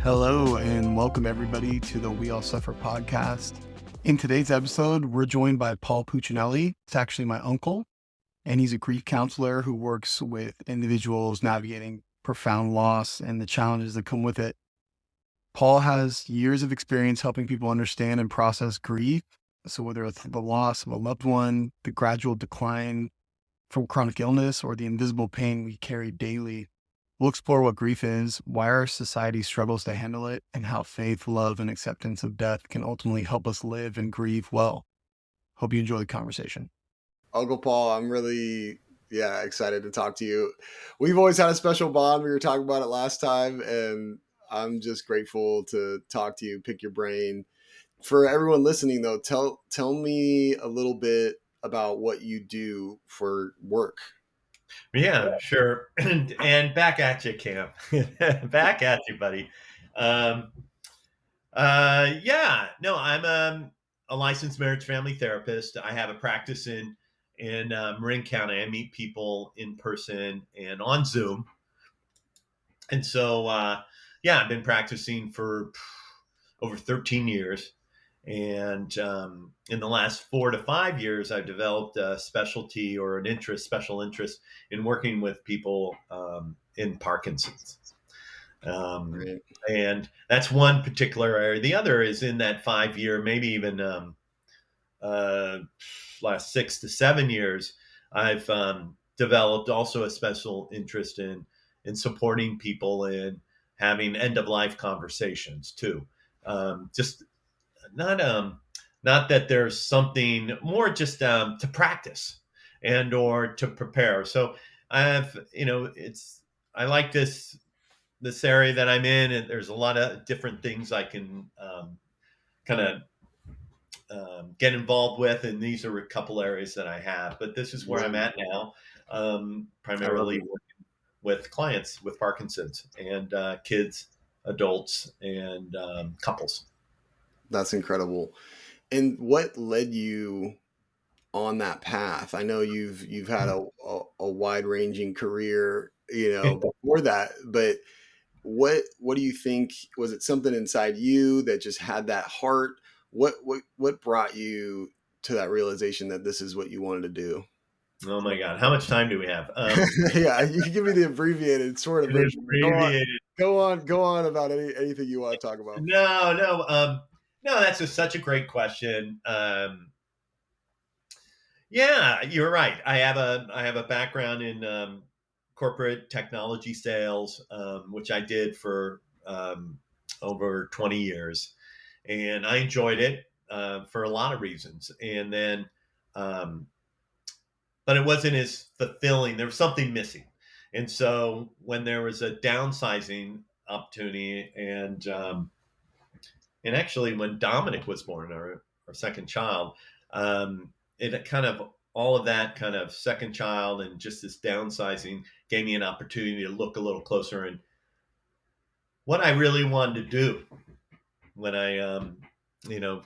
Hello and welcome everybody to the We All Suffer podcast. In today's episode, we're joined by Paul Puccinelli. It's actually my uncle, and he's a grief counselor who works with individuals navigating profound loss and the challenges that come with it. Paul has years of experience helping people understand and process grief. So whether it's the loss of a loved one, the gradual decline from chronic illness, or the invisible pain we carry daily, we'll explore what grief is, why our society struggles to handle it, and how faith, love, and acceptance of death can ultimately help us live and grieve well. Hope you enjoy the conversation. Uncle Paul, I'm really, excited to talk to you. We've always had a special bond. We were talking about it last time, and I'm just grateful to talk to you, pick your brain. For everyone listening, though, tell me a little bit about what you do for work. Yeah, sure. And back at you, Cam. Back at you, buddy. I'm a licensed marriage family therapist. I have a practice in Marin County. I meet people in person and on Zoom. And so, I've been practicing for over 13 years. And in the last 4 to 5 years, I've developed a specialty or special interest in working with people in Parkinson's. Right. And that's one particular area. The other is in that 5 year, maybe even last 6 to 7 years, I've developed also a special interest in supporting people in having end of life conversations too. Just not that there's something more, just to practice and or to prepare. So I like this area that I'm in, and there's a lot of different things I can kind of get involved with, and these are a couple areas that I have. But this is where I'm at now, primarily working with clients with Parkinson's and kids, adults, and couples. That's incredible. And what led you on that path? I know you've had a wide ranging career, before that, but what do you think? Was it something inside you that just had that heart? What brought you to that realization that this is what you wanted to do? Oh my God, how much time do we have? Yeah, you can give me the abbreviated sort of version. Abbreviated. Go on about anything you want to talk about. No, that's such a great question. Yeah, you're right. I have a background in corporate technology sales, which I did for over 20 years, and I enjoyed it for a lot of reasons. And then, but it wasn't as fulfilling. There was something missing, and so when there was a downsizing opportunity, and actually when Dominic was born, our second child, it kind of all of that kind of second child and just this downsizing gave me an opportunity to look a little closer in what I really wanted to do when I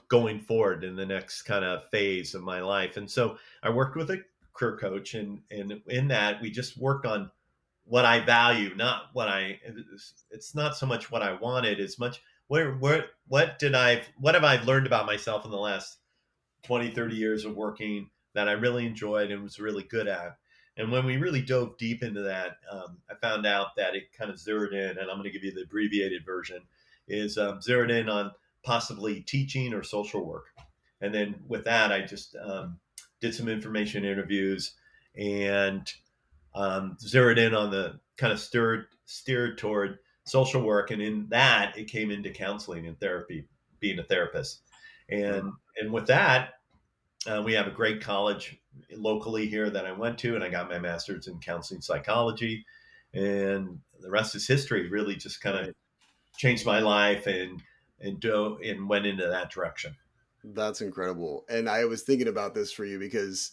going forward in the next kind of phase of my life. And so I worked with a career coach, and in that we just worked on what I value, not what it's not so much what I wanted as much what have I learned about myself in the last 20, 30 years of working that I really enjoyed and was really good at. And when we really dove deep into that, I found out that it kind of zeroed in, and I'm going to give you the abbreviated version, is zeroed in on possibly teaching or social work. And then with that, I just did some information interviews and zeroed in on the kind of steered toward social work. And in that, it came into counseling and therapy, being a therapist. And with that, we have a great college locally here that I went to, and I got my master's in counseling psychology. And the rest is history. Really, just kind of changed my life and went into that direction. That's incredible. And I was thinking about this for you because,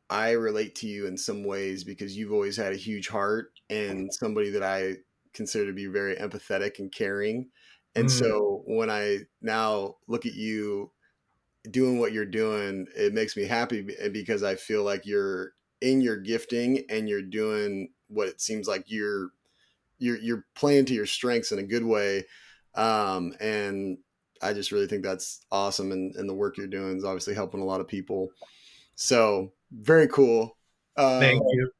I relate to you in some ways because you've always had a huge heart and somebody that I consider to be very empathetic and caring. And so when I now look at you doing what you're doing, it makes me happy because I feel like you're in your gifting and you're doing what it seems like you're you're playing to your strengths in a good way. And I just really think that's awesome. And the work you're doing is obviously helping a lot of people. So very cool. Thank Um, you.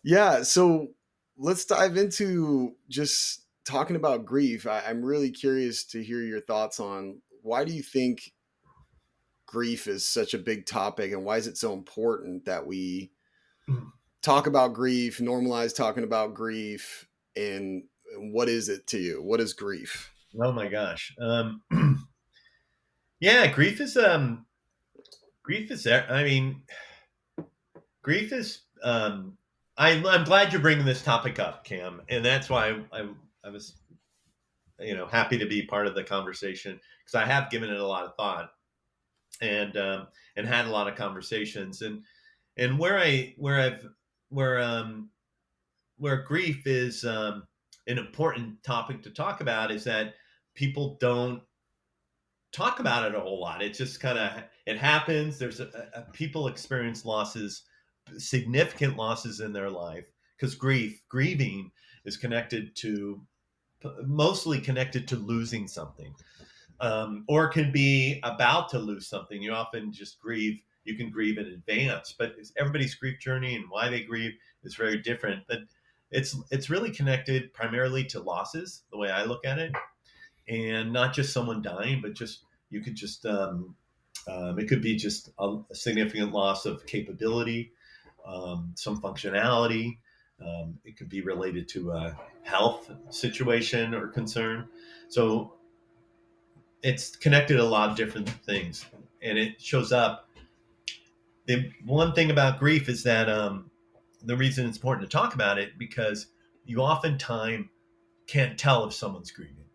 yeah. So let's dive into just talking about grief. I'm really curious to hear your thoughts on why do you think grief is such a big topic, and why is it so important that we talk about grief, normalize talking about grief, and what is it to you? What is grief? Oh my gosh. Yeah, grief is there. I mean, grief is I'm glad you're bringing this topic up, Cam, and that's why I was happy to be part of the conversation, because I have given it a lot of thought, and had a lot of conversations, and where grief is an important topic to talk about is that people don't talk about it a whole lot. It just kind of it happens. There's people experience losses, significant losses in their life, because grieving is mostly connected to losing something, or can be about to lose something. You often just grieve. You can grieve in advance, but everybody's grief journey and why they grieve is very different. But it's really connected primarily to losses, the way I look at it, and not just someone dying, but just you could just it could be just a significant loss of capability, some functionality. It could be related to a health situation or concern. So it's connected to a lot of different things, and it shows up. The one thing about grief is that the reason it's important to talk about it, because you oftentimes can't tell if someone's grieving.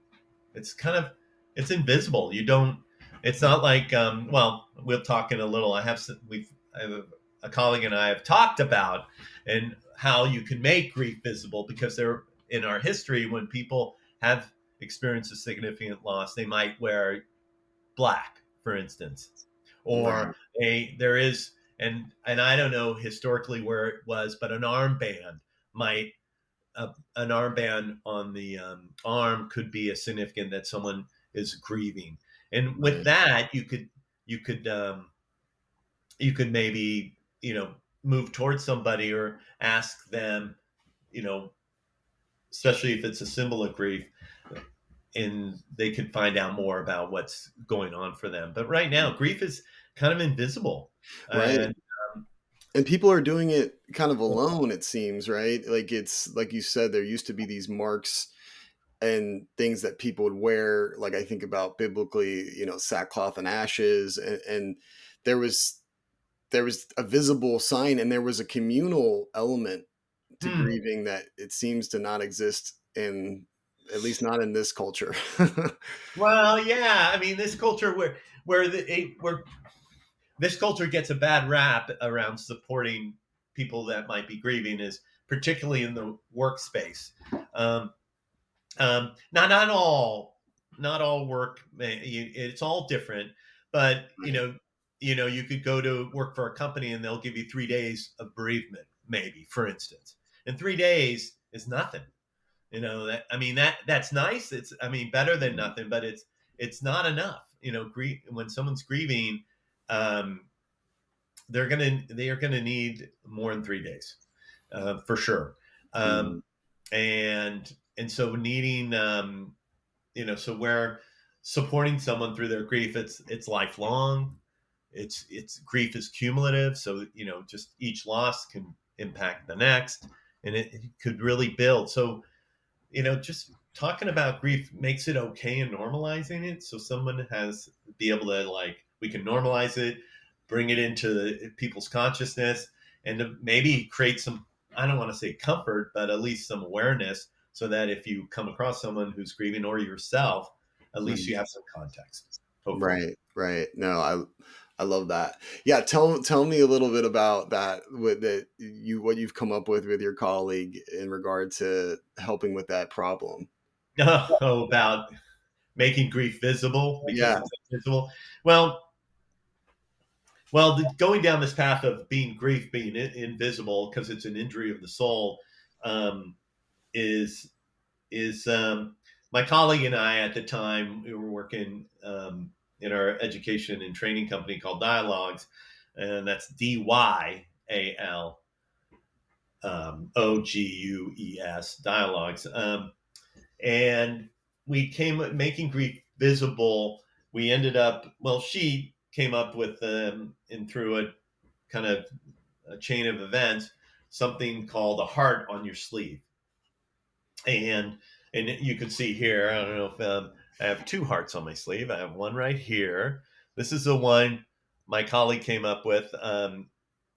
It's kind of it's invisible. You don't. It's not like well, we'll talk in a little. I have a colleague and I have talked about and how you can make grief visible, because they're in our history when people have experienced a significant loss, they might wear black, for instance, Right. or there is, and I don't know historically where it was, but might an armband on the arm could be a significant that someone is grieving, and with Right. that you could you could maybe move towards somebody or ask them, you know especially if it's a symbol of grief, and they could find out more about what's going on for them. But right now, grief is kind of invisible, Right. and And people are doing it kind of alone, it seems, right? Like it's like you said, there used to be these marks and things that people would wear. Like I think about biblically, sackcloth and ashes, and there was there was a visible sign, and there was a communal element to hmm, grieving that it seems to not exist in, at least not in this culture. well, yeah, I mean, this culture where this culture gets a bad rap around supporting people that might be grieving, is particularly in the workspace. Um, not all work. It's all different, but Right. you could go to work for a company and they'll give you 3 days of bereavement, maybe, for instance, and 3 days is nothing. That, I mean, that's nice. It's, I mean, better than nothing, but it's not enough. When someone's grieving, um, they are gonna need more than 3 days, for sure. Mhm. Um, and so needing, so where supporting someone through their grief, it's lifelong. It's grief is cumulative, so just each loss can impact the next, and it could really build. So just talking about grief makes it okay and normalizing it, so someone has be able to, like, we can normalize it, bring it into people's consciousness, and to maybe create some, I don't want to say comfort, but at least some awareness, so that if you come across someone who's grieving, or yourself, at least Right. you have some context, hopefully. Right, right. No, I love that. Yeah, tell me a little bit about that, what you've come up with your colleague in regard to helping with that problem. Oh, about making grief visible because Yeah. it's invisible. Well, going down this path of being grief being invisible because it's an injury of the soul, um, is. is my colleague and I at the time, we were working in our education and training company called Dialogues, and that's DYAL, OGUES, Dialogues. And we came making grief visible. We ended up, well, she came up with, and through a kind of a chain of events, something called a heart on your sleeve. And you can see here, I don't know if I have two hearts on my sleeve. I have one right here. This is the one my colleague came up with.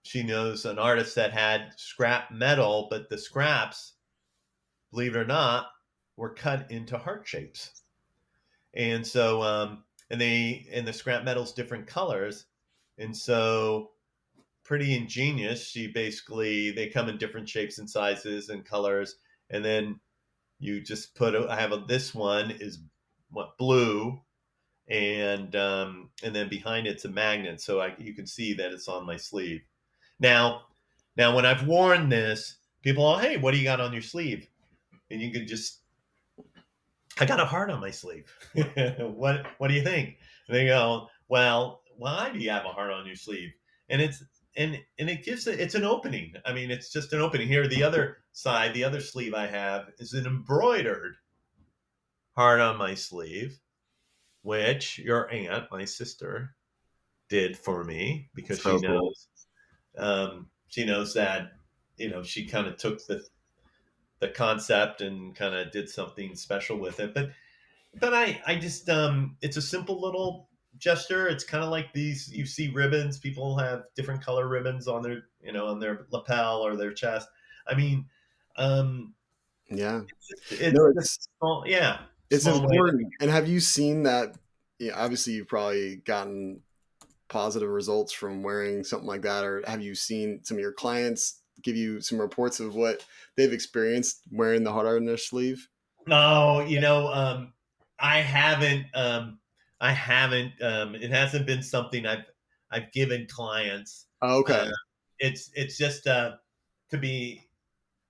She knows an artist that had scrap metal, but the scraps, believe it or not, were cut into heart shapes. And so, and the scrap metal's different colors. And so, pretty ingenious. They come in different shapes and sizes and colors. And then you just this one is blue, and then behind it's a magnet, so you can see that it's on my sleeve. Now when I've worn this, people are, hey, what do you got on your sleeve? And you can just, I got a heart on my sleeve. What do you think? And they go, well, why do you have a heart on your sleeve? And it's an opening. I mean, it's just an opening. Here, the other side, the other sleeve I have is an embroidered heart on my sleeve, which your aunt, my sister, did for me, because So cool. she knows that, she kind of took the concept and kind of did something special with it. But I just, it's a simple little gesture. It's kind of like these, you see ribbons, people have different color ribbons on their, on their lapel or their chest. I mean, Yeah. it's No, just small, yeah, it's small way. important. And have you seen that? Yeah, obviously you've probably gotten positive results from wearing something like that, or have you seen some of your clients give you some reports of what they've experienced wearing the heart on their sleeve? No, I haven't. I haven't. It hasn't been something I've given clients. Oh, okay. Uh, it's just to be.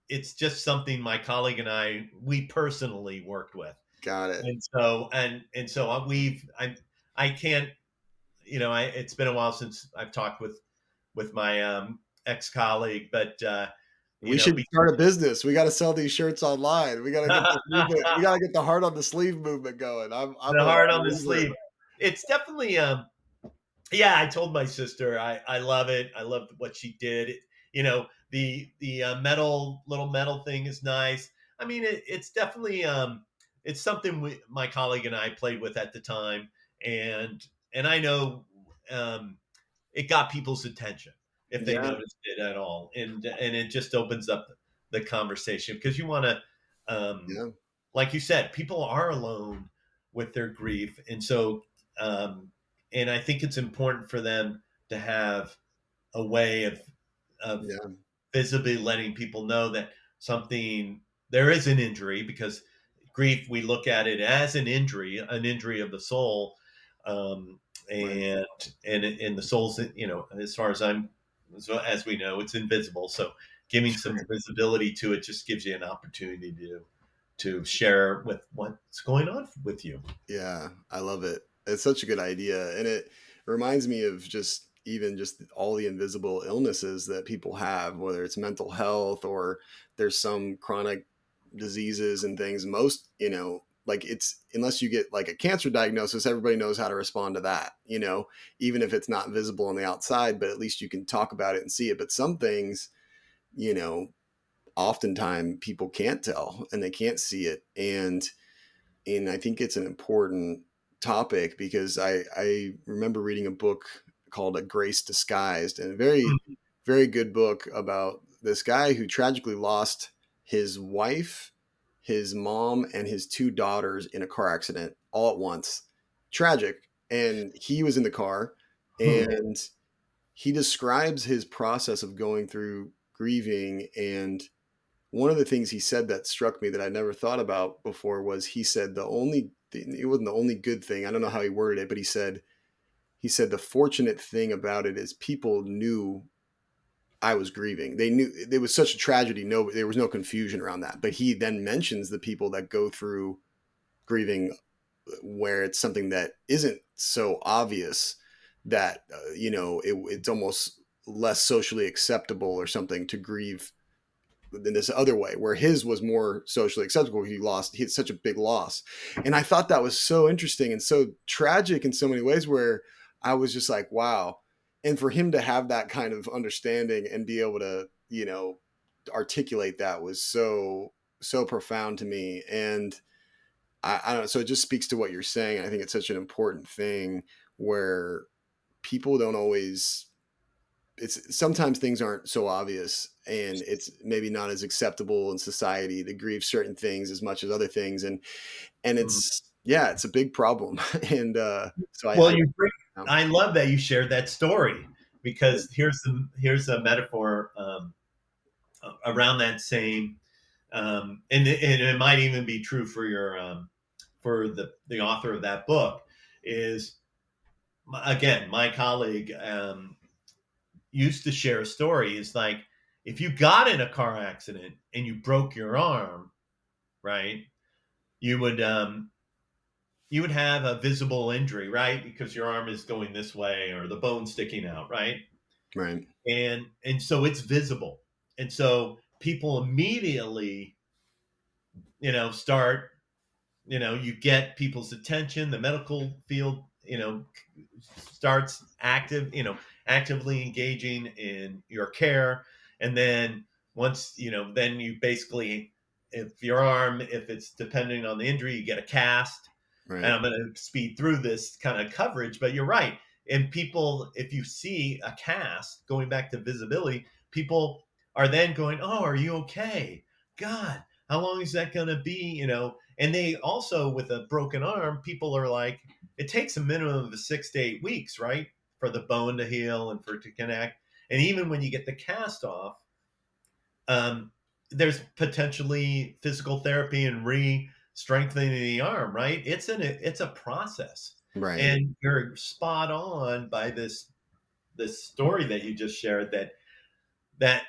It's just something my colleague and we personally worked with, Got it. and so I can't. It's been a while since I've talked with my ex colleague, but We should we. start a business. We got to sell these shirts online. We got to get the movement. We got to get the heart on the sleeve movement going. I'm The a heart on the believer. sleeve. It's definitely yeah, I told my sister I love it. I love what she did. The little metal thing is nice. I mean, it's definitely it's something my colleague and I played with at the time, and I know it got people's attention if they Yeah. noticed it at all, and it just opens up the conversation, because you want to, Yeah. like you said, people are alone with their grief, and so um, and I think it's important for them to have a way of Yeah. visibly letting people know that there is an injury, because grief, we look at it as an injury of the soul, um, Right. and the soul's, as far as we know, it's invisible. So giving some Sure. visibility to it just gives you an opportunity to share with what's going on with you. Yeah. I love it. It's such a good idea. And it reminds me of just even just all the invisible illnesses that people have, whether it's mental health or there's some chronic diseases and things. Most, like it's, unless you get like a cancer diagnosis, everybody knows how to respond to that, even if it's not visible on the outside, but at least you can talk about it and see it. But some things, you know, oftentimes people can't tell and they can't see it. And I think it's an important topic because I remember reading a book called A Grace Disguised, and a very, very good book about this guy who tragically lost his wife, his mom, and his two daughters in a car accident all at once. Tragic. And he was in the car, Hmm. and he describes his process of going through grieving. And one of the things he said that struck me that I never thought about before was he said it wasn't the only good thing. I don't know how he worded it, but he said the fortunate thing about it is people knew I was grieving. They knew it was such a tragedy. No, there was no confusion around that. But he then mentions the people that go through grieving where it's something that isn't so obvious that, it's almost less socially acceptable or something to grieve than this other way, where his was more socially acceptable. He had such a big loss. And I thought that was so interesting and so tragic in so many ways, where I was just like, wow. And for him to have that kind of understanding and be able to, articulate that was so profound to me. And I don't know. So it just speaks to what you're saying. I think it's such an important thing where people don't always, it's sometimes things aren't so obvious, and it's maybe not as acceptable in society to grieve certain things as much as other things. And Mhm. it's a big problem. And so Well, um, I love that you shared that story, because here's a metaphor around that same, and it might even be true for your for the author of that book. Is, again, my colleague used to share a story. It's like, if you got in a car accident and you broke your arm, right? You would have a visible injury, right? Because your arm is going this way or the bone sticking out, right? right. And so it's visible. And so people immediately, start, you get people's attention, the medical field, starts actively engaging in your care. And then once, then you basically, if your arm, if it's depending on the injury, you get a cast. And Right. I'm going to speed through this kind of coverage, but you're right. And people, if you see a cast, going back to visibility, people are then going, "Oh, are you okay? God, how long is that going to be?" And they also, with a broken arm, people are like, it takes a minimum of 6 to 8 weeks, right, for the bone to heal and for it to connect. And even when you get the cast off, um, there's potentially physical therapy and strengthening the arm, right? It's a process. Right. And you're spot on by this story that you just shared, that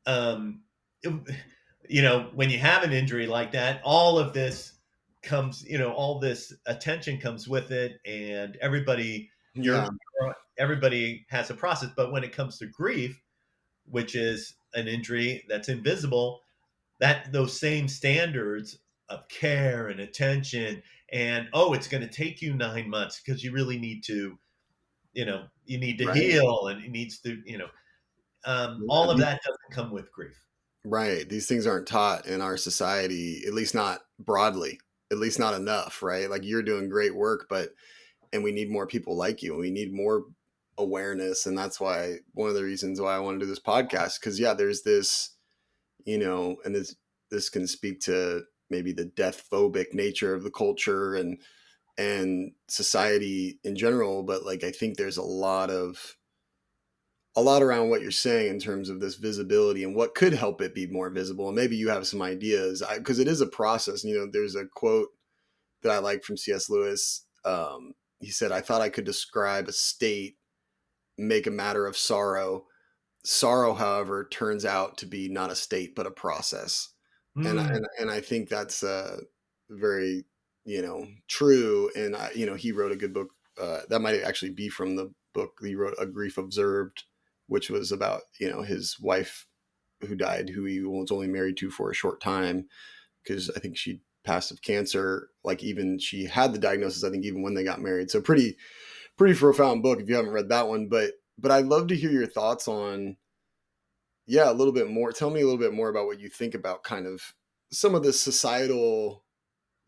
um, it- when you have an injury like that, all of this comes, all this attention comes with it, and Yeah. everybody has a process. But when it comes to grief, which is an injury that's invisible, that those same standards of care and attention, and, oh, it's going to take you 9 months because you really need to, you need to Right. heal, and it needs to, Yeah. all of that doesn't come with grief. Right. These things aren't taught in our society, at least not broadly, at least not enough, right? Like, you're doing great work, and we need more people like you. We need more awareness. And that's why one of the reasons why I want to do this podcast, because yeah, there's this, and this can speak to maybe the death phobic nature of the culture and society in general. But like, I think there's a lot around what you're saying in terms of this visibility and what could help it be more visible. And maybe you have some ideas, because it is a process. There's a quote that I like from C.S. Lewis. He said, "I thought I could describe a state, make a matter of sorrow. Sorrow, however, turns out to be not a state, but a process." And Mm. and I think that's very, true. And he wrote a good book that might actually be from the book he wrote, A Grief Observed, which was about his wife who died, who he was only married to for a short time, because I think she passed of cancer. Like, even she had the diagnosis, I think, even when they got married. So pretty profound book if you haven't read that one. But I'd love to hear your thoughts on, yeah, a little bit more. Tell me a little bit more about what you think about kind of some of the societal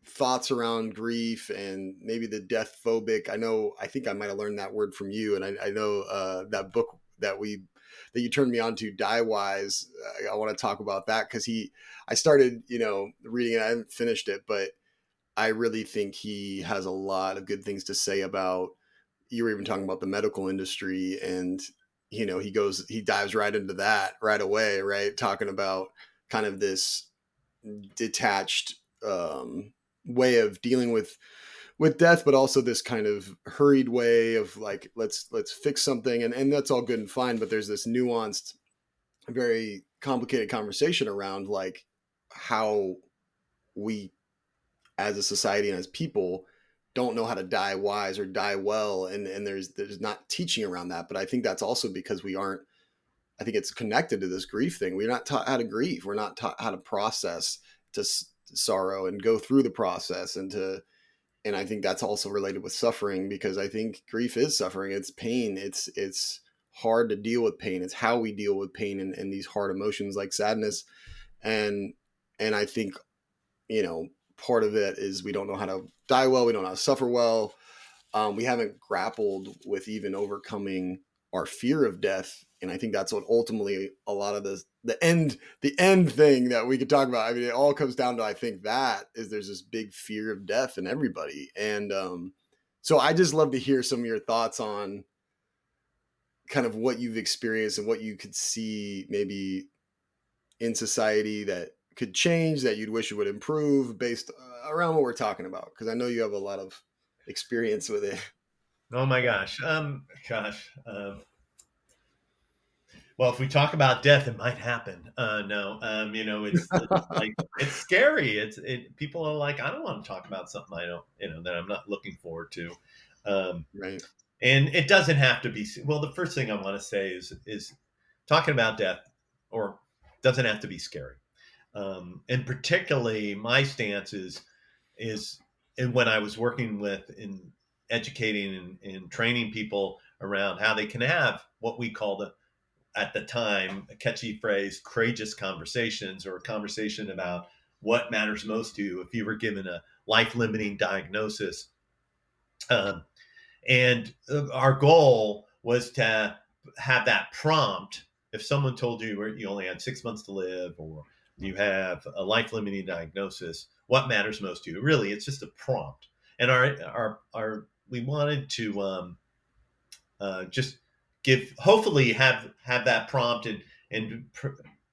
thoughts around grief and maybe the death phobic. I think I might have learned that word from you. And I know that book that you turned me on to, Die Wise. I want to talk about that, because I started, reading it. I haven't finished it, but I really think he has a lot of good things to say about, you were even talking about the medical industry, and he dives right into that right away, right? Talking about kind of this detached way of dealing with death, but also this kind of hurried way of like, let's fix something. And that's all good and fine. But there's this nuanced, very complicated conversation around like how we as a society and as people don't know how to die wise or die well. And there's not teaching around that. But I think that's also because we aren't, I think it's connected to this grief thing. We're not taught how to grieve. We're not taught how to process to sorrow and go through the process and I think that's also related with suffering, because I think grief is suffering. It's pain. It's hard to deal with pain. It's how we deal with pain and these hard emotions like sadness. And I think, part of it is we don't know how to die well. We don't know how to suffer well. We haven't grappled with even overcoming our fear of death. And I think that's what ultimately a lot of the end thing that we could talk about. I mean, it all comes down to, I think that is there's this big fear of death in everybody. And so I just love to hear some of your thoughts on kind of what you've experienced and what you could see maybe in society that could change, that you'd wish it would improve based around what we're talking about. Cause I know you have a lot of experience with it. Oh my gosh. Well, if we talk about death, it might happen. No, it's like, it's scary. People are like, I don't want to talk about something I don't, that I'm not looking forward to. Right. And it doesn't have to be, well, the first thing I want to say is talking about death or doesn't have to be scary. And particularly my stance is and when I was working with in educating and training people around how they can have what we called at the time a catchy phrase, courageous conversations, or a conversation about what matters most to you if you were given a life-limiting diagnosis. And our goal was to have that prompt. If someone told you you only had 6 months to live, or you have a life-limiting diagnosis, what matters most to you? Really, it's just a prompt. And our we wanted to just hopefully have that prompt and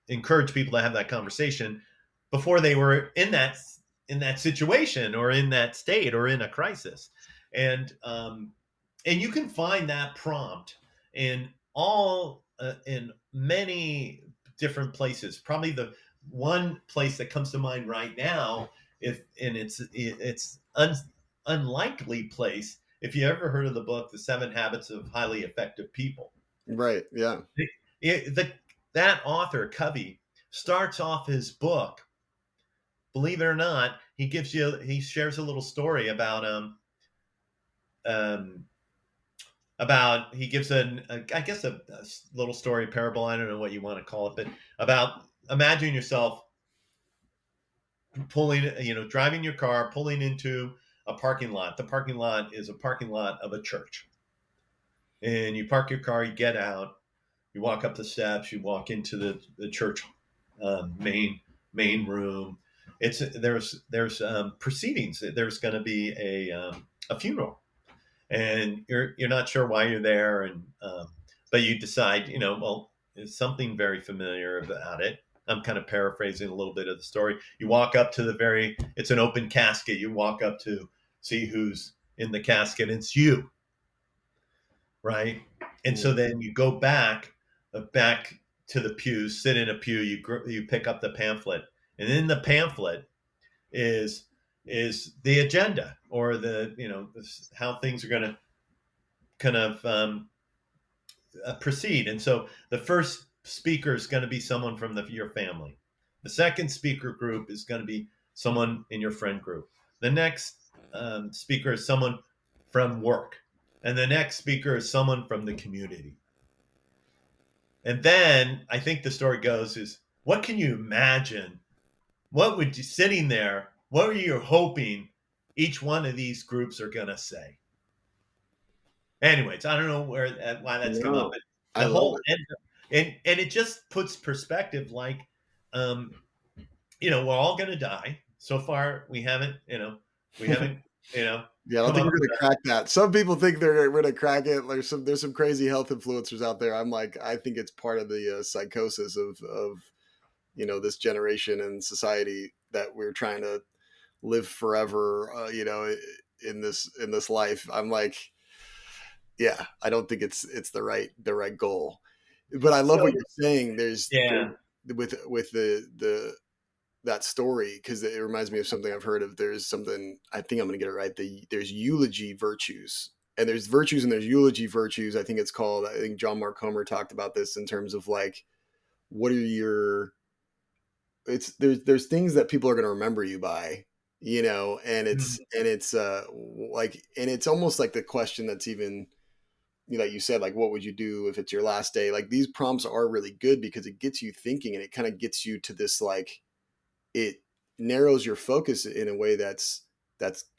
encourage people to have that conversation before they were in that situation or in that state or in a crisis. And you can find that prompt in in many different places. Probably the one place that comes to mind right now, it's unlikely place. If you ever heard of the book, The 7 Habits of Highly Effective People. Right. Yeah. That author, Covey, starts off his book, believe it or not, he shares a little story about he gives I guess a little story parable. I don't know what you want to call it, but about imagine yourself driving your car, pulling into a parking lot. The parking lot is a parking lot of a church. And you park your car, you get out, you walk up the steps, you walk into the church main room. There's proceedings. There's going to be a funeral, and you're not sure why you're there, and but you decide, well, there's something very familiar about it. I'm kind of paraphrasing a little bit of the story. You walk up to it's an open casket. You walk up to see who's in the casket. It's you, right? And so then you go back to the pew, sit in a pew. You pick up the pamphlet, and in the pamphlet is the agenda, or how things are going to kind of proceed. And so the first speaker is going to be someone from your family. The second speaker group is going to be someone in your friend group. The next speaker is someone from work. And the next speaker is someone from the community. And then I think the story goes is, what can you imagine? What would you, sitting there, what were you hoping each one of these groups are going to say? Anyways, I don't know why that's come up, but the whole and it just puts perspective, like, we're all going to die. So far, we haven't. Yeah, I don't think we're going to crack that. Some people think they're going to crack it. There's some crazy health influencers out there. I'm like, I think it's part of the psychosis of this generation and society that we're trying to live forever. in this life. I'm like, yeah, I don't think it's the right goal. But I love So what you're saying. yeah. With the that story, because it reminds me of something I've heard of. There's something, I think I'm going to get it right. There's eulogy virtues, and there's virtues and there's eulogy virtues. I think it's called. I think John Mark Comer talked about this in terms of like, what are your it's there's things that people are going to remember you by, and Mm. it's almost like the question that's even, like you said, like, what would you do if it's your last day? Like, these prompts are really good because it gets you thinking, and it kind of gets you to this, like, it narrows your focus in a way that's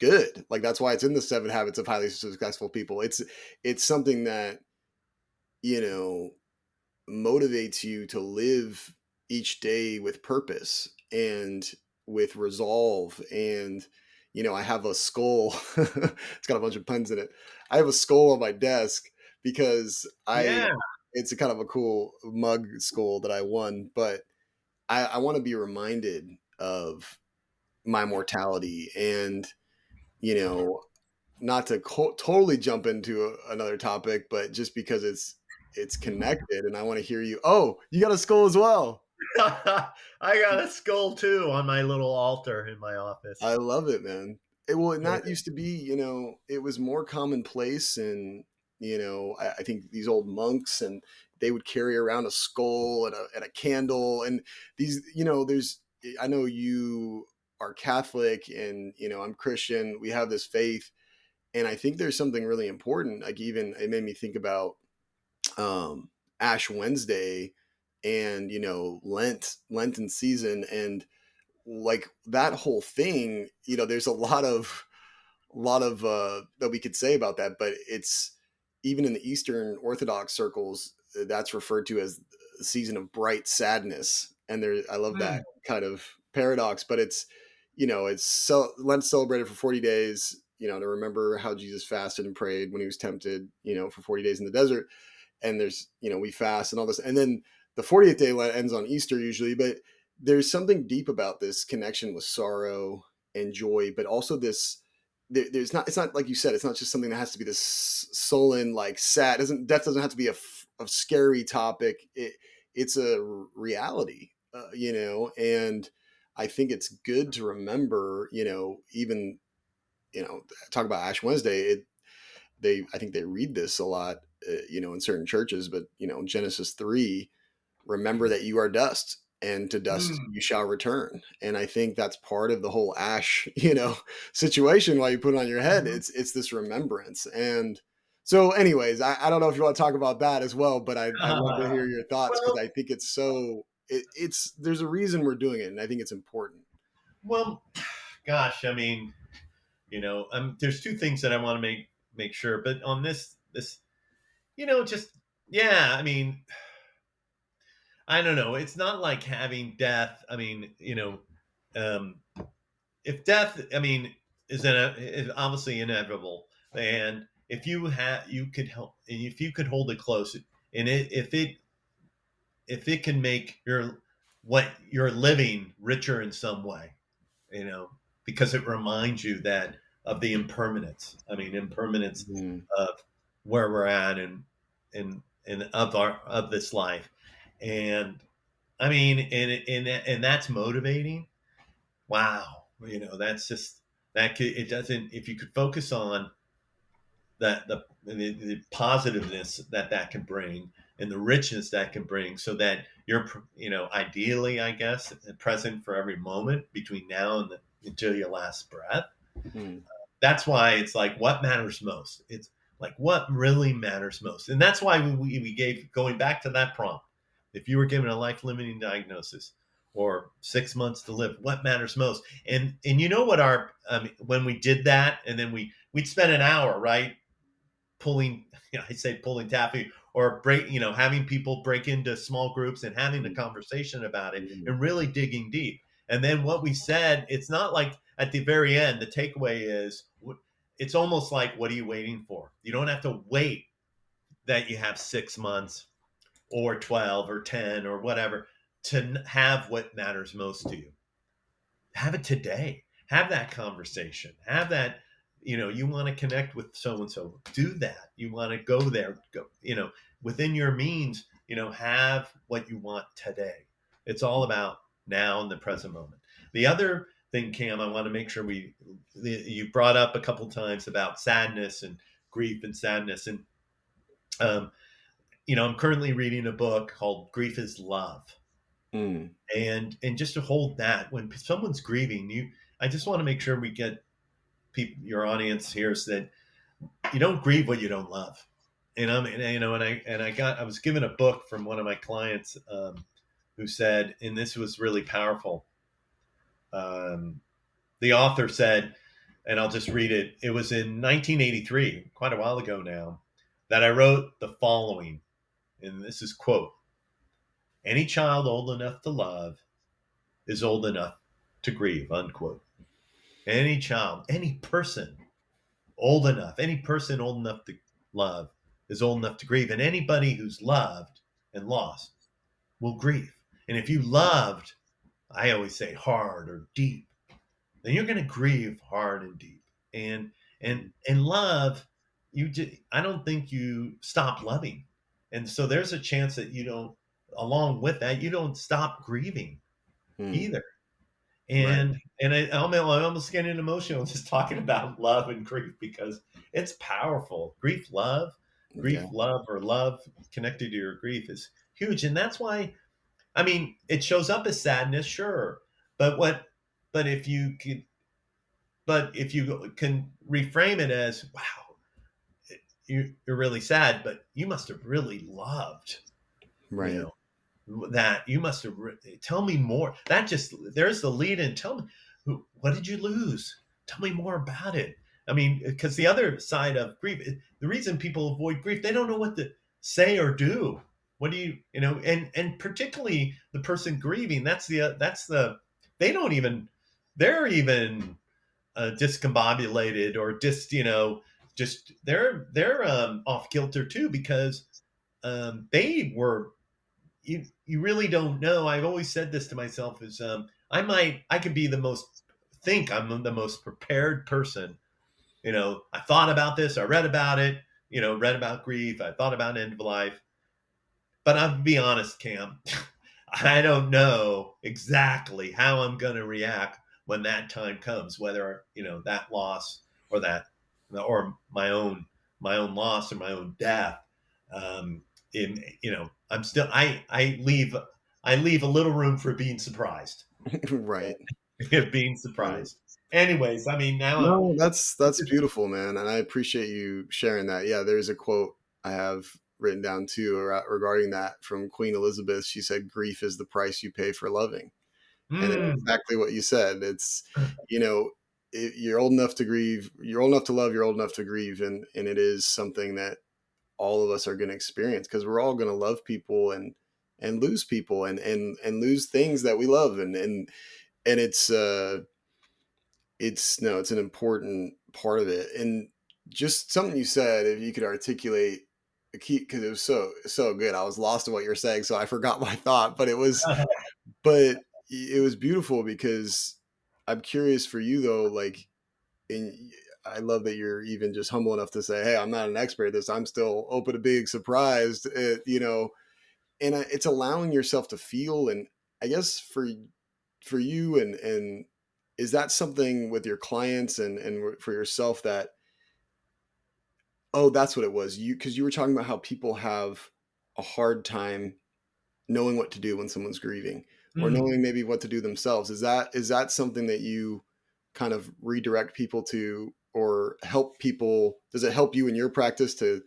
good. Like, that's why it's in the 7 habits of highly successful people. It's something that, you know motivates you to live each day with purpose and with resolve. And I have a skull. It's got a bunch of puns in it. I have a skull on my desk because Yeah. it's a kind of a cool mug skull that I won. But I want to be reminded of my mortality, and you know not to totally jump into another topic, but just because it's connected, and I want to hear you. Oh, you got a skull as well. I got a skull too on my little altar in my office. I love it, man. And that used to be, it was more commonplace, and I think these old monks, and they would carry around a skull and a candle, and these, there's. I know you are Catholic, and I'm Christian. We have this faith, and I think there's something really important. Like, even it made me think about Ash Wednesday, and Lenten season, and like that whole thing. There's a lot of that we could say about that, but it's even in the Eastern Orthodox circles, that's referred to as a season of bright sadness. And I love that kind of paradox, but Lent's celebrated for 40 days, to remember how Jesus fasted and prayed when he was tempted, for 40 days in the desert. And there's, we fast and all this. And then the 40th day ends on Easter usually, but there's something deep about this connection with sorrow and joy, but also this, it's not like you said, it's not just something that has to be this sullen, like sad. Death doesn't have to be a scary topic. It's a reality, and I think it's good to remember, even, talk about Ash Wednesday. I think they read this a lot, in certain churches, but Genesis 3, remember that you are dust, and to dust you shall return. And I think that's part of the whole ash, situation. While you put it on your head, it's this remembrance. And so anyways, I don't know if you want to talk about that as well, but I'd love to hear your thoughts, because Well, I think it's so it's there's a reason we're doing it, and I think it's important. well, gosh, I mean, there's two things that I want to make sure, but on this, just yeah, I mean, I don't know. It's not like having death. I mean, um, if death, I mean, is obviously inevitable, and if you could help, and if you could hold it close, and if it can make what you're living richer in some way, you know, because it reminds you that of the impermanence. I mean, impermanence Mm. of where we're at, and of this life, and I mean, and that's motivating. Wow, that's just that could, it doesn't. If you could focus on that the positiveness that can bring, and the richness that can bring, so that you're ideally, I guess, present for every moment between now and until your last breath. Mm. That's why it's like, what matters most. It's like, what really matters most, and that's why we gave, going back to that prompt, if you were given a life limiting diagnosis or 6 months to live, what matters most. And you know what, when we did that, and then we'd spend an hour, right, pulling, I say pulling taffy, or having people break into small groups and having a conversation about it, and really digging deep. And then what we said, it's not like at the very end, the takeaway is, it's almost like, what are you waiting for? You don't have to wait that you have 6 months or 12 or 10 or whatever to have what matters most to you. Have it today. Have that conversation. Have that, you want to connect with so-and-so, do that. You want to go there, go, within your means, have what you want today. It's all about now in the present moment. The other thing, Cam, I want to make sure you brought up a couple times about sadness and grief and sadness. And, I'm currently reading a book called Grief is Love. Mm. And just to hold that when someone's grieving, I just want to make sure we get your audience here is that you don't grieve what you don't love. And I was given a book from one of my clients who said, and this was really powerful. The author said, and I'll just read it. It was in 1983, quite a while ago now, that I wrote the following, and this is quote: "Any child old enough to love is old enough to grieve," unquote. Any child, any person old enough to love is old enough to grieve. And anybody who's loved and lost will grieve. And if you loved, I always say hard or deep, then you're going to grieve hard and deep. And love, I don't think you stop loving. And so there's a chance that along with that, you don't stop grieving either. And Right. and I'm almost getting emotional just talking about love and grief because it's powerful. Grief, love, or love connected to your grief is huge, and that's why. I mean, it shows up as sadness, sure, but if you can reframe it as, wow, you're really sad, but you must have really loved, Right. that you must have tell me more. There's the lead in. Tell me, what did you lose? Tell me more about it. I mean, because the other side of grief, the reason people avoid grief, they don't know what to say or do. What do and particularly the person grieving, they don't even, they're even discombobulated or just they're off kilter too, because they were, you really don't know. I've always said this to myself is I could be think I'm the most prepared person. I thought about this, I read about it, read about grief, I thought about end of life. But I'll be honest, Cam, I don't know exactly how I'm going to react when that time comes, whether, that loss or my own loss or my own death. I'm still, I leave a little room for being surprised. Right. Being surprised. Anyways, I mean, no, that's beautiful, man. And I appreciate you sharing that. Yeah. There's a quote I have written down too regarding that from Queen Elizabeth. She said, "Grief is the price you pay for loving." And it's exactly what you said. It's, you're old enough to grieve, you're old enough to love, you're old enough to grieve. And it is something that all of us are going to experience, because we're all going to love people and lose people and lose things that we love. And it's an important part of it. And just something you said, if you could articulate a key, because it was so good. I was lost in what you're saying, so I forgot my thought, but it was beautiful, because I'm curious for you though, like, I love that you're even just humble enough to say, "Hey, I'm not an expert at this. I'm still open to being surprised." And it's allowing yourself to feel. And I guess for you, and is that something with your clients and for yourself that, oh, that's what it was, because you were talking about how people have a hard time knowing what to do when someone's grieving, or knowing maybe what to do themselves. Is that something that you kind of redirect people to, or help people? Does it help you in your practice to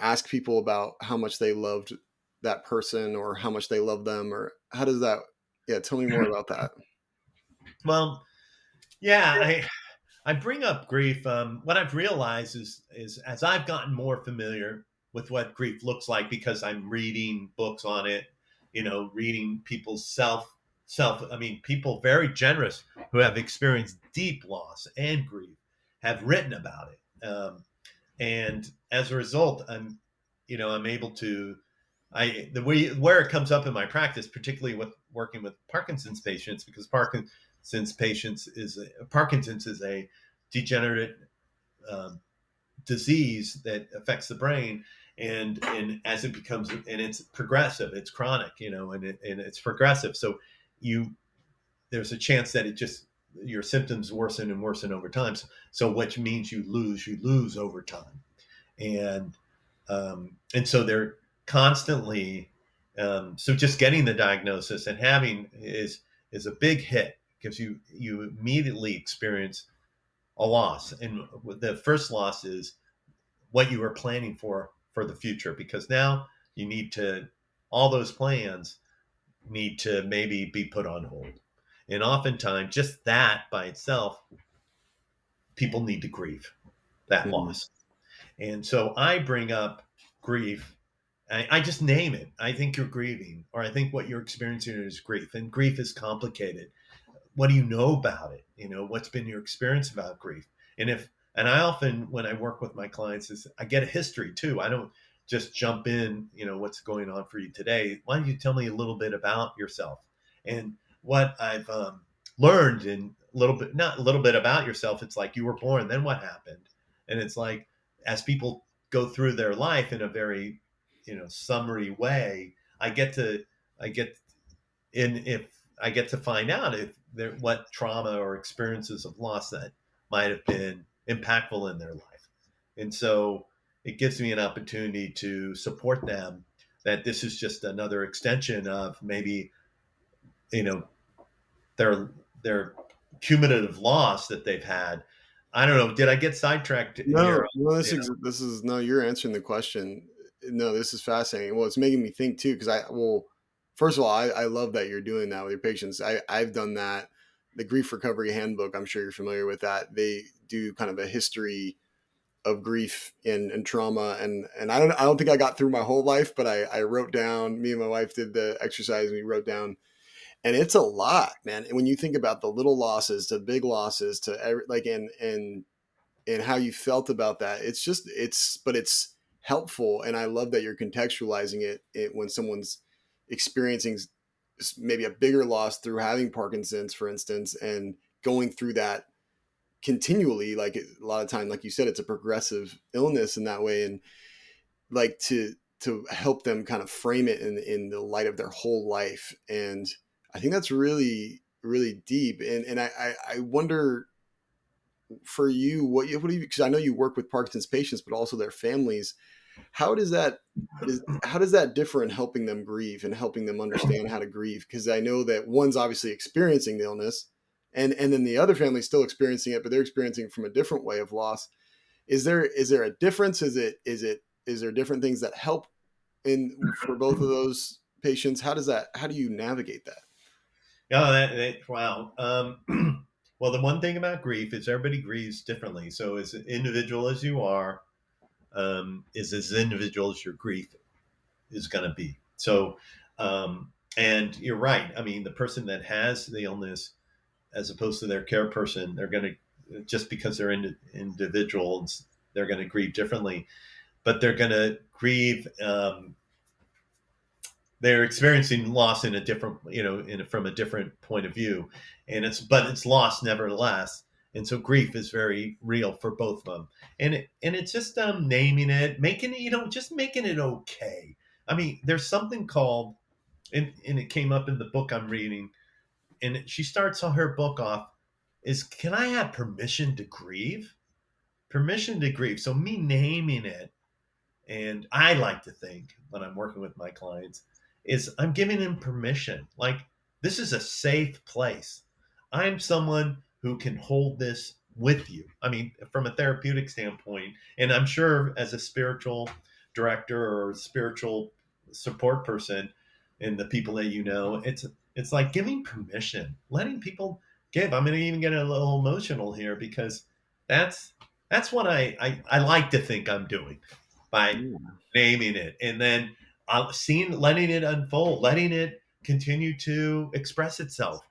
ask people about how much they loved that person, or how much they love them, or how does that? Yeah, tell me more about that. Well, yeah, I bring up grief. What I've realized is as I've gotten more familiar with what grief looks like, because I'm reading books on it, reading people's people very generous who have experienced deep loss and grief have written about it. And as a result, I'm able to, where it comes up in my practice, particularly with working with Parkinson's patients, because Parkinson's is a degenerative disease that affects the brain. And as it becomes, and it's progressive, it's chronic, and it's progressive. So there's a chance that your symptoms worsen and worsen over time. So which means you lose over time. And so they're constantly, so just getting the diagnosis and having is a big hit, because you immediately experience a loss. And the first loss is what you were planning for the future, because now you need to, all those plans need to maybe be put on hold. And oftentimes just that by itself, people need to grieve that loss. And so I bring up grief. I just name it. I think you're grieving, or I think what you're experiencing is grief. And grief is complicated. What do you know about it? What's been your experience about grief? And I often, when I work with my clients, is I get a history too. I don't just jump in, what's going on for you today. Why don't you tell me a little bit about yourself and what I've learned, in a little bit, not a little bit about yourself. It's like, you were born, then what happened? And it's like, as people go through their life in a very, summary way, I get to find out what trauma or experiences of loss that might have been impactful in their life. And so it gives me an opportunity to support them, that this is just another extension of maybe, their cumulative loss that they've had. I don't know. Did I get sidetracked here? No, this is no, you're answering the question. No, this is fascinating. Well, it's making me think too, because first of all, I love that you're doing that with your patients. I've done that. The Grief Recovery Handbook, I'm sure you're familiar with that. They do kind of a history of grief and trauma. And I don't think I got through my whole life, but I wrote down, me and my wife did the exercise, and we wrote down, and it's a lot, man. And when you think about the little losses to big losses to and how you felt about that, but it's helpful. And I love that you're contextualizing it when someone's experiencing maybe a bigger loss through having Parkinson's, for instance, and going through that continually. Like, a lot of time, like you said, it's a progressive illness in that way. And like to help them kind of frame it in the light of their whole life. And I think that's really, really deep. And I wonder, for you, what do you, because I know you work with Parkinson's patients, but also their families. How does that differ in helping them grieve and helping them understand how to grieve? Because I know that one's obviously experiencing the illness, and then the other family's still experiencing it, but they're experiencing it from a different way of loss. Is there a difference? Is there different things that help for both of those patients? How do you navigate that? Oh, wow. Well, the one thing about grief is everybody grieves differently. So as individual as you are, is as individual as your grief is going to be. So, and you're right. I mean, the person that has the illness, as opposed to their care person, they're going to, just because they're individuals, they're going to grieve differently, but they're going to grieve, they're experiencing loss in a different, from a different point of view, but it's loss nevertheless. And so grief is very real for both of them. And it's just naming it, making it, just making it okay. I mean, there's something called, and it came up in the book I'm reading, and she starts her book off is, can I have permission to grieve? Permission to grieve. So me naming it, and I like to think when I'm working with my clients, is I'm giving them permission. Like, this is a safe place. I'm someone who can hold this with you. I mean, from a therapeutic standpoint, and I'm sure as a spiritual director or spiritual support person, and the people that it's like giving permission, letting people give. I'm going to even get a little emotional here, because that's what I like to think I'm doing by naming it, and then letting it unfold, letting it continue to express itself.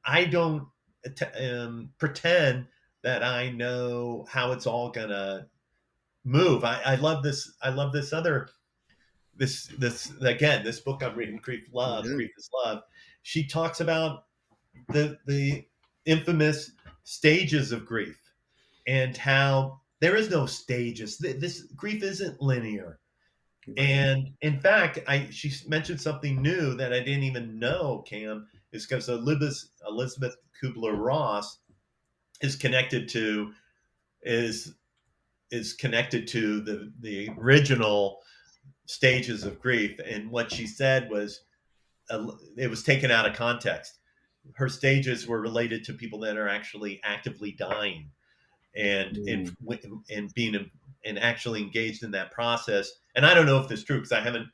I don't pretend that I know how it's all gonna move. I love this. I love this other this again, this book I'm reading, Grief is Love. She talks about the infamous stages of grief. and how there is no stages. This grief isn't linear. Right. And in fact, she mentioned something new that I didn't even know, Cam, is because Elizabeth Kubler-Ross is connected to is connected to the original stages of grief. And what she said was it was taken out of context. Her stages were related to people that are actually actively dying and being and actually engaged in that process. And I don't know if this is true because I haven't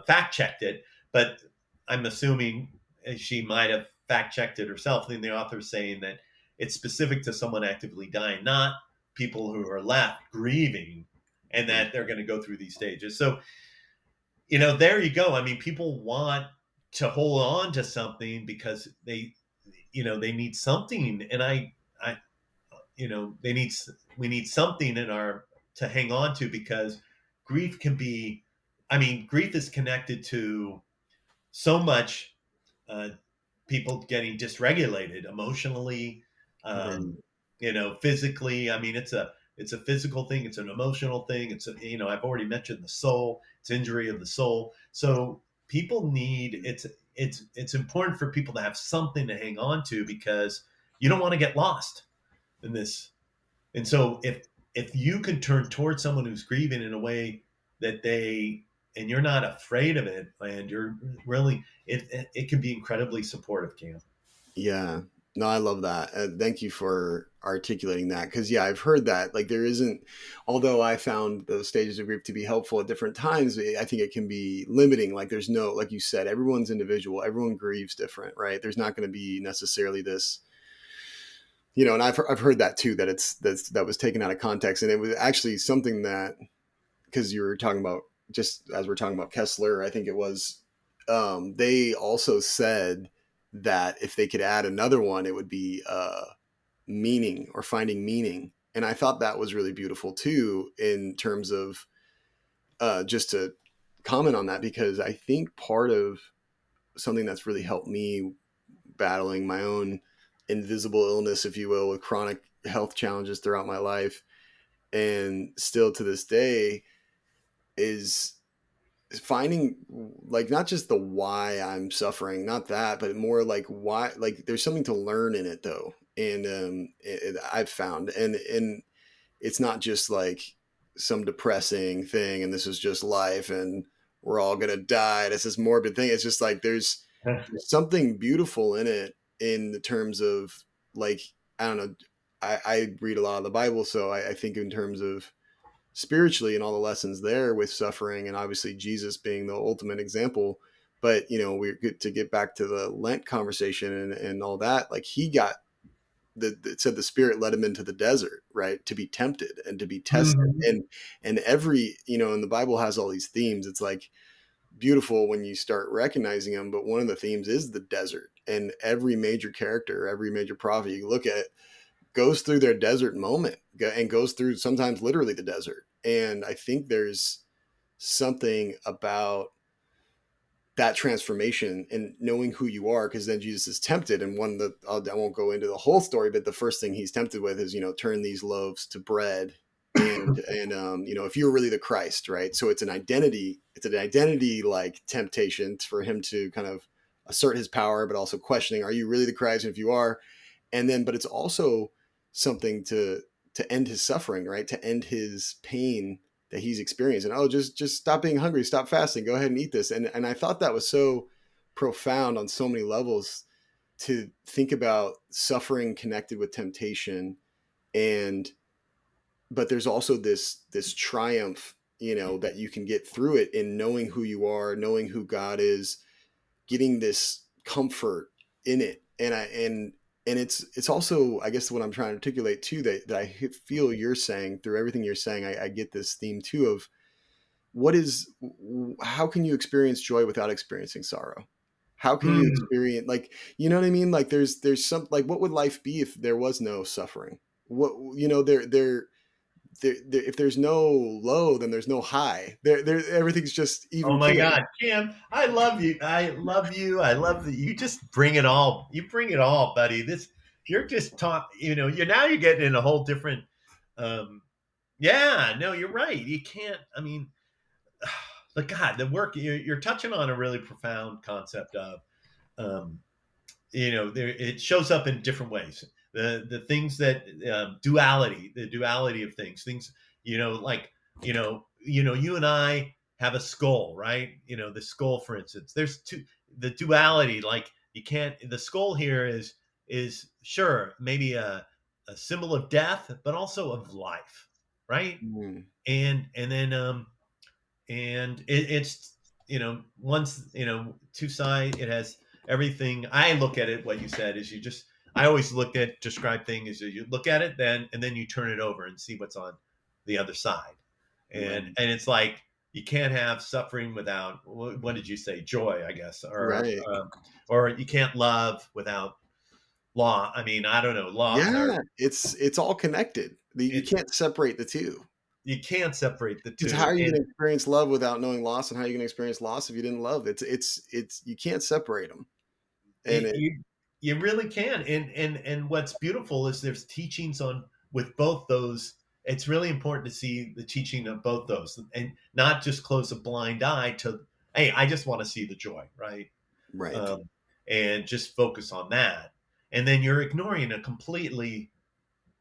fact checked it, but I'm assuming she might have fact checked it herself. And the author is saying that it's specific to someone actively dying, not people who are left grieving, and that they're going to go through these stages. So, there you go. I mean, people want to hold on to something because they need something, and we need something to hang on to, because grief can be, grief is connected to so much, people getting dysregulated emotionally, physically. I mean, it's a physical thing. It's an emotional thing. I've already mentioned the soul. It's injury of the soul. So people need, it's important for people to have something to hang on to, because you don't want to get lost in this. And so if you can turn towards someone who's grieving in a way that and you're not afraid of it, and you're really, it can be incredibly supportive, Cam. Yeah. No, I love that. Thank you for articulating that. Because, yeah, I've heard that. Like, there isn't, although I found those stages of grief to be helpful at different times, I think it can be limiting. Like, there's no, like you said, everyone's individual. Everyone grieves different, right? There's not going to be necessarily this, and I've heard that too, that was taken out of context. And it was actually something that, because you were talking about, just as we're talking about Kessler, I think it was, they also said that if they could add another one, it would be meaning, or finding meaning. And I thought that was really beautiful too, in terms of just to comment on that, because I think part of something that's really helped me battling my own invisible illness, if you will, with chronic health challenges throughout my life, and still to this day, is finding, like, not just the why I'm suffering, not that, but more like why, like, there's something to learn in it though. And I've found, and it's not just like some depressing thing and this is just life and we're all gonna die, it's this morbid thing. It's just like there's something beautiful in it, in the terms of, like, I don't know, I read a lot of the Bible, so I think in terms of spiritually and all the lessons there with suffering, and obviously Jesus being the ultimate example. But we're good to get back to the Lent conversation and all that. Like, he got it said the Spirit led him into the desert, right, to be tempted and to be tested. And every, and the Bible has all these themes. It's like beautiful when you start recognizing them. But one of the themes is the desert, and every major character, every major prophet you look at, goes through their desert moment, and goes through sometimes literally the desert. And I think there's something about that transformation and knowing who you are, because then Jesus is tempted, and I won't go into the whole story, but the first thing he's tempted with is, turn these loaves to bread, and if you're really the Christ, right? So it's an identity like temptation for him to kind of assert his power, but also questioning, are you really the Christ? And if you are, but it's also something to end his suffering, right? To end his pain that he's experiencing. Oh, just stop being hungry, stop fasting, go ahead and eat this. And I thought that was so profound on so many levels, to think about suffering connected with temptation. But there's also this triumph, that you can get through it in knowing who you are, knowing who God is, getting this comfort in it. And it's also, I guess, what I'm trying to articulate too, that I feel you're saying through everything you're saying. I get this theme too of how can you experience joy without experiencing sorrow? How can you experience, like, you know what I mean? Like, there's some, like, what would life be if there was no suffering? What, if there's no low, then there's no high. There, everything's just even. Oh my God, Kim, I love you. I love you. I love that you just bring it all. You bring it all, buddy. you're just you're getting in a whole different, yeah, no, you're right. You can't, I mean, but God, the work you're touching on a really profound concept of, um, it shows up in different ways. The things that, the duality of things, like, you and I have a skull, right? The skull, for instance, the duality, like you can't, the skull here is sure, maybe a symbol of death, but also of life, right? Mm. And then, and it's, once, two sides, it has everything. I look at it, what you said is, I always look at, describe things as you look at it, and then you turn it over and see what's on the other side. Right. And it's like, you can't have suffering without, what did you say, joy, I guess, Right. or you can't love without law. I mean, I don't know, law, or Yeah. It's all connected. You it's, can't separate the two. you can't separate the Because how two. are you And going to experience love without knowing loss, and how are you going to experience loss if you didn't love? It's you can't separate them. And it, it you really can. And what's beautiful is there's teachings on, with both those. It's really important to see the teaching of both those, and not just close a blind eye to, hey, I just want to see the joy, right? right. um, and just focus on that, and then you're ignoring a completely,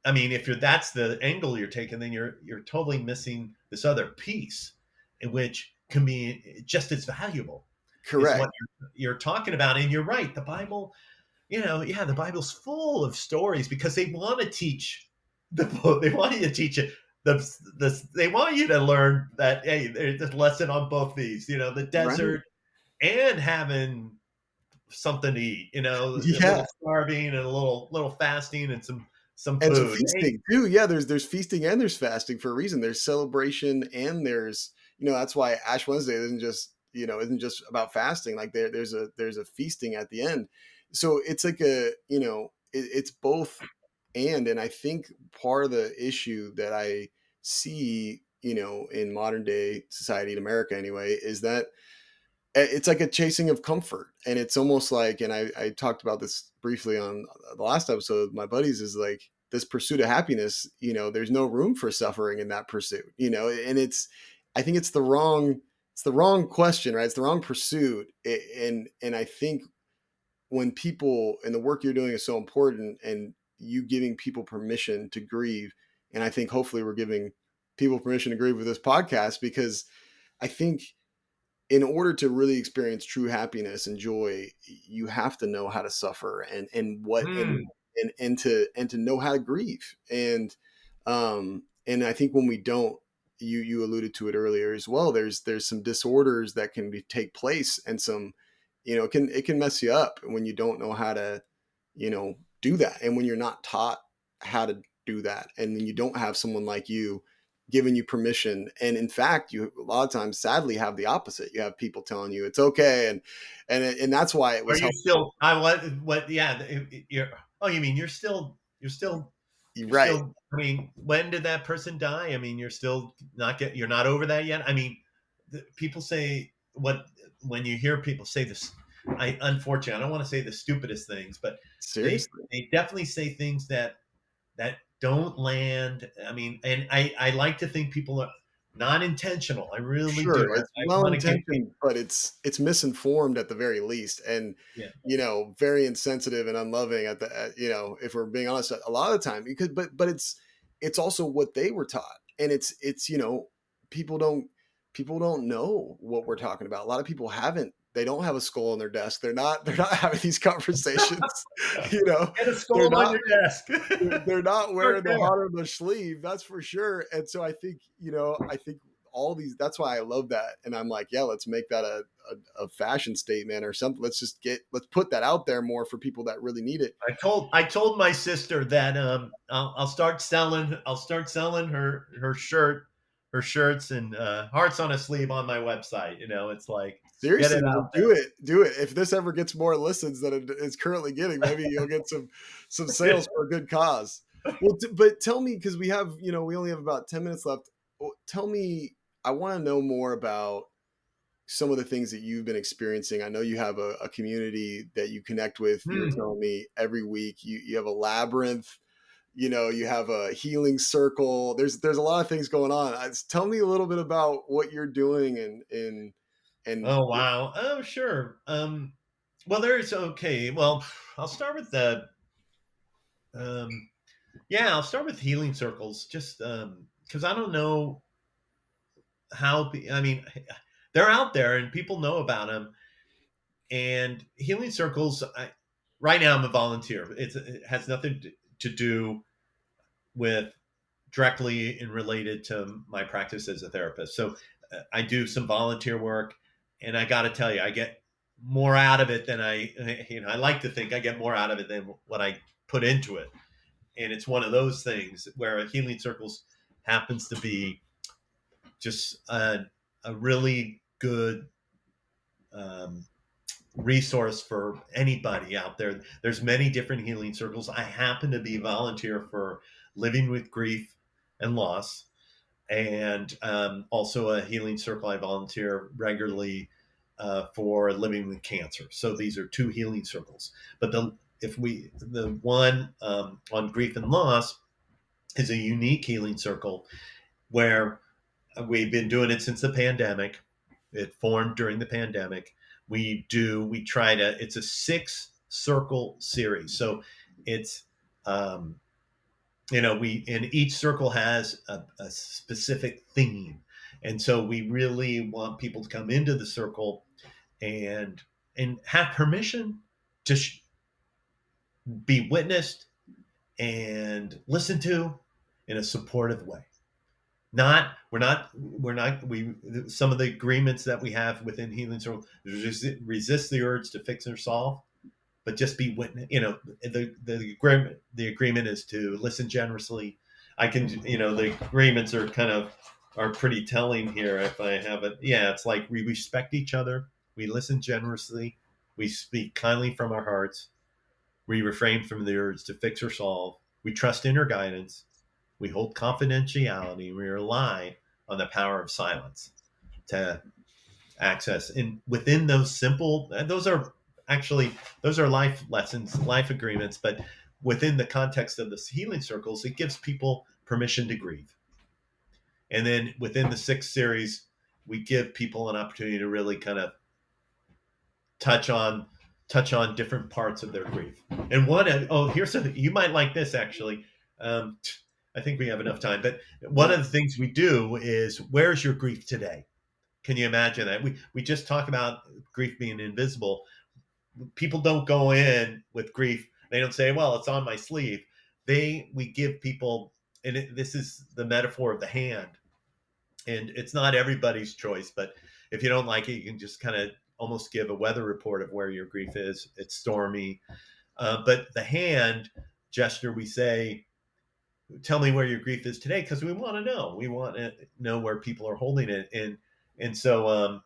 I mean, if that's the angle you're taking, then you're totally missing this other piece, in which can be just as valuable, is Correct. what you're talking about. And you're right, the Bible, yeah, the Bible's full of stories, because they want to teach they want you to teach it. They want you to learn that, hey, there's a lesson on both these, the Right. desert, and having something to eat, a Yeah. little starving, and a little fasting, and some And some food. Hey, feasting too. Yeah, there's feasting and there's fasting for a reason. There's celebration and there's, that's why Ash Wednesday isn't just about fasting. Like there's a feasting at the end. So it's like it's both and I think part of the issue that I see, in modern day society in America anyway, is that it's like a chasing of comfort, and it's almost like, and I talked about this briefly on the last episode with my buddies, is like this pursuit of happiness, there's no room for suffering in that pursuit, and I think it's the wrong question, right? It's the wrong pursuit. And I think when people, and the work you're doing is so important, and you giving people permission to grieve, and I think hopefully we're giving people permission to grieve with this podcast, because I think in order to really experience true happiness and joy, you have to know how to suffer, and to know how to grieve. And I think when we don't, you alluded to it earlier as well, there's some disorders that can take place, and some, it can mess you up when you don't know how to, do that. And when you're not taught how to do that, and then you don't have someone like you giving you permission. And in fact, you a lot of times sadly have the opposite. You have people telling you it's okay. And that's why it are was you helpful. still, I what yeah, you're, oh, you mean you're Right. still, I mean, when did that person die? I mean, you're not over that yet. I mean, people say, when you hear people say this, unfortunately, I don't want to say the stupidest things, but Seriously. they definitely say things that don't land. I mean, and I like to think people are not intentional. I really do. Sure, it's I well want to give intentioned, people, but it's misinformed at the very least, and yeah. very insensitive and unloving if we're being honest, a lot of the time. Because but it's also what they were taught, and it's people don't know what we're talking about. A lot of people haven't. They don't have a skull on their desk. They're not having these conversations. you know, Get a they're skull on not your desk. they're not Start wearing the there. heart on their sleeve, that's for sure. And so I think all these, that's why I love that. And I'm like, yeah, let's make that a fashion statement or something. Let's put that out there more for people that really need it. I told my sister that, I'll start selling her shirts, and hearts on a sleeve on my website. It's like, get Seriously, it well, out there. do it. If this ever gets more listens than it is currently getting, maybe you'll get some sales for a good cause. Well, but tell me, because we only have about 10 minutes left. Tell me, I want to know more about some of the things that you've been experiencing. I know you have a community that you connect with. You were telling me every week you have a labyrinth, you have a healing circle. There's a lot of things going on. Tell me a little bit about what you're doing and Oh, wow. Oh, sure. Well, okay. Well, I'll start with um, I'll start with healing circles, just because I don't know I mean, they're out there and people know about them. And healing circles, right now I'm a volunteer. It has nothing to do with directly and related to my practice as a therapist. So I do some volunteer work, and I got to tell you, I get more out of it than I like to think I get more out of it than what I put into it. And it's one of those things where healing circles happens to be just a really good um, resource for anybody out there. There's many different healing circles. I happen to be a volunteer for living with grief and loss, and also a healing circle. I volunteer regularly for living with cancer. So these are two healing circles. But the one on grief and loss is a unique healing circle where we've been doing it since the pandemic. It formed during the pandemic. It's a 6 circle series. So it's, and each circle has a specific theme. And so we really want people to come into the circle and have permission to be witnessed and listened to in a supportive way. We some of the agreements that we have within healing circle, resist the urge to fix or solve, but just be witness. The agreement is to listen generously. The agreements are pretty telling here. If I have it, it's like we respect each other, we listen generously, we speak kindly from our hearts, we refrain from the urge to fix or solve, we trust inner guidance, we hold confidentiality, we rely on the power of silence to access. And within those those are life lessons, life agreements, but within the context of the healing circles, it gives people permission to grieve. And then within the 6 series, we give people an opportunity to really kind of touch on different parts of their grief. And you might like this actually. I think we have enough time, but one of the things we do is, where's your grief today? Can you imagine that? We just talked about grief being invisible. People don't go in with grief. They don't say, well, it's on my sleeve. We give people, and this is the metaphor of the hand. And it's not everybody's choice, but if you don't like it, you can just kind of almost give a weather report of where your grief is. It's stormy. But the hand gesture, we say, tell me where your grief is today, because we want to know. We want to know where people are holding it. And so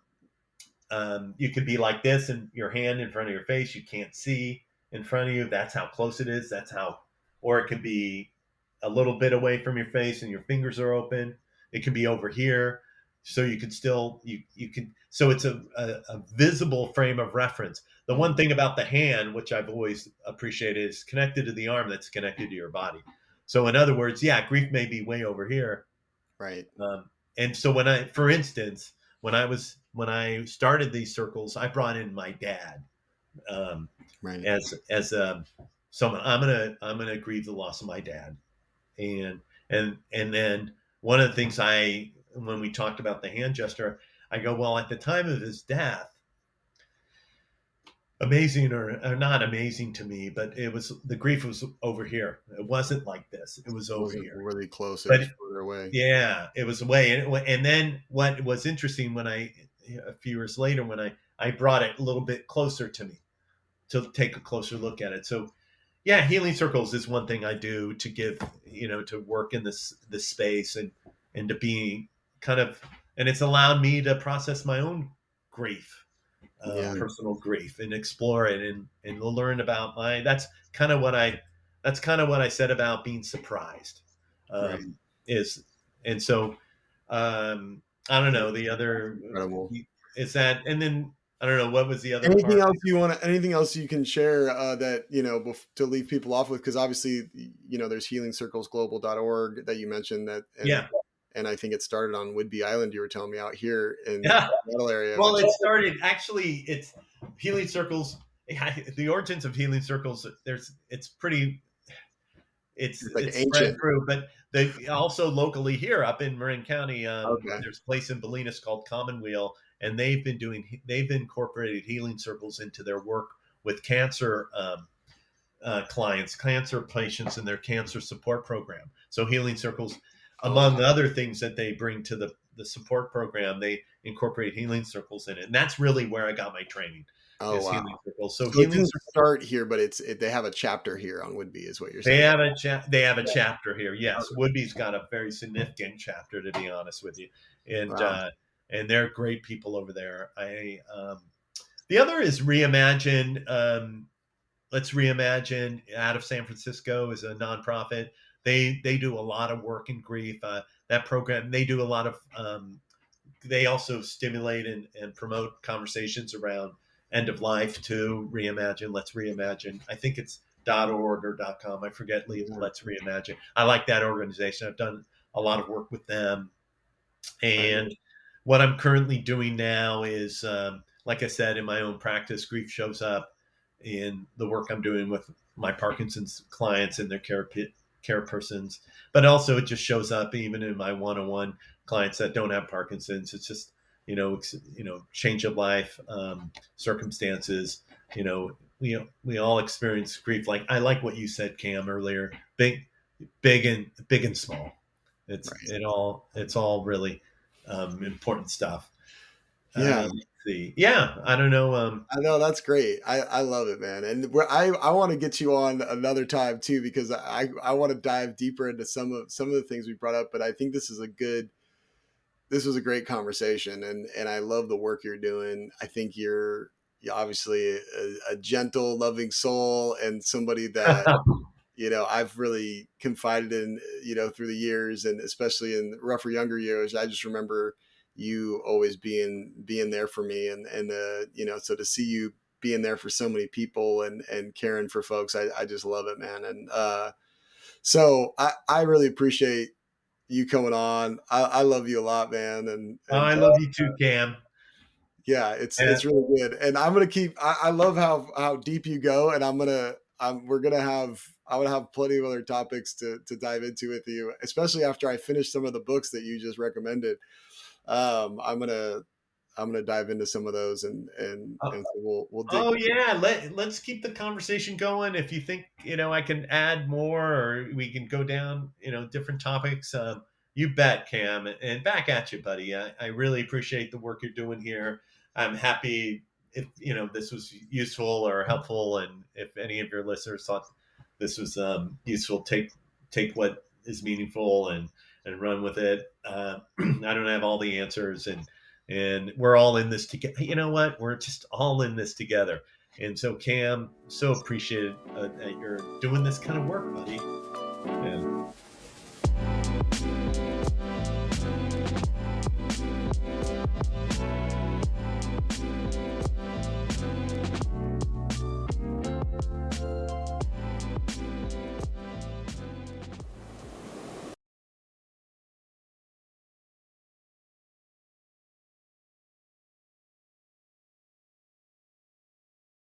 you could be like this, and your hand in front of your face, you can't see in front of you. That's how close it is. Or it could be a little bit away from your face and your fingers are open. It could be over here. So you could so it's a visible frame of reference. The one thing about the hand, which I've always appreciated, is connected to the arm that's connected to your body. So in other words, grief may be way over here. Right. And so for instance, when I started these circles, I brought in my dad right. as someone. I'm gonna grieve the loss of my dad, and then one of the things when we talked about the hand gesture, I go, well, at the time of his death, amazing or not amazing to me, but the grief was over here. It wasn't like this. It was over here, really close. It but was further away. Yeah, it was away. And then what was interesting, a few years later, when I brought it a little bit closer to me to take a closer look at it. So healing circles is one thing I do to give, to work in this space and to be and it's allowed me to process my own grief, personal grief, and explore it and learn about that's kind of what I said about being surprised. And so I don't know, the other incredible. is that, and then I don't know, what was the other Anything part? else you want to? Anything else you can share that to leave people off with? Because obviously, there's healingcirclesglobal.org that you mentioned that, Yeah. and I think it started on Whidbey Island. You were telling me out here in Yeah. the Seattle area. Well, it started actually. It's healing circles. The origins of healing circles. It's pretty. It's like spread ancient. through, but they also locally here up in Marin County. Okay. There's a place in Bolinas called Commonweal, and they've incorporated healing circles into their work with cancer clients, cancer patients, in their cancer support program. So healing circles, among other things that they bring to the support program, they incorporate healing circles in it, and that's really where I got my training. Oh, wow. Healing circles. So it healing didn't circles start here, but they have a chapter here on Whidbey, is what you're They saying. have a chapter here. Yes, Whidbey's got a very significant chapter, to be honest with you, and Wow. And they're great people over there. The other is Reimagine. Let's Reimagine out of San Francisco is a nonprofit. They do a lot of work in grief. That program, they do a lot of. They also stimulate and promote conversations around end of life too. Reimagine. Let's Reimagine. I think it's .org or .com. I forget. Let's Reimagine. I like that organization. I've done a lot of work with them. And what I'm currently doing now is, like I said, in my own practice, grief shows up in the work I'm doing with my Parkinson's clients and their care persons, but also it just shows up even in my one-on-one clients that don't have Parkinson's. It's just, change of life, circumstances, we all experience grief. Like, I like what you said, Cam, earlier, big and small. It's all really important stuff. Yeah. I don't know. I know, that's great. I love it, man. And I want to get you on another time too, because I want to dive deeper into some of the things we brought up. But I think this was a great conversation, and I love the work you're doing. I think you're obviously a gentle, loving soul, and somebody that I've really confided in, through the years, and especially in rougher, younger years. I just remember you always being there for me, and so to see you being there for so many people and caring for folks, I just love it, man. And so I really appreciate you coming on. I love you a lot, man. And I love you too, Cam. Yeah, it's really good. And I'm gonna keep. I love how deep you go, and I'm gonna have plenty of other topics to dive into with you, especially after I finish some of the books that you just recommended. I'm gonna dive into some of those, and so we'll dig. Oh yeah, let's keep the conversation going. If you think I can add more, or we can go down different topics, you bet, Cam. And back at you, buddy. I really appreciate the work you're doing here. I'm happy if this was useful or helpful, and if any of your listeners thought this was useful, take what is meaningful and run with it. I don't have all the answers, and we're all in this together. You know what? We're just all in this together. And so, Cam, so appreciated that you're doing this kind of work, buddy. Yeah.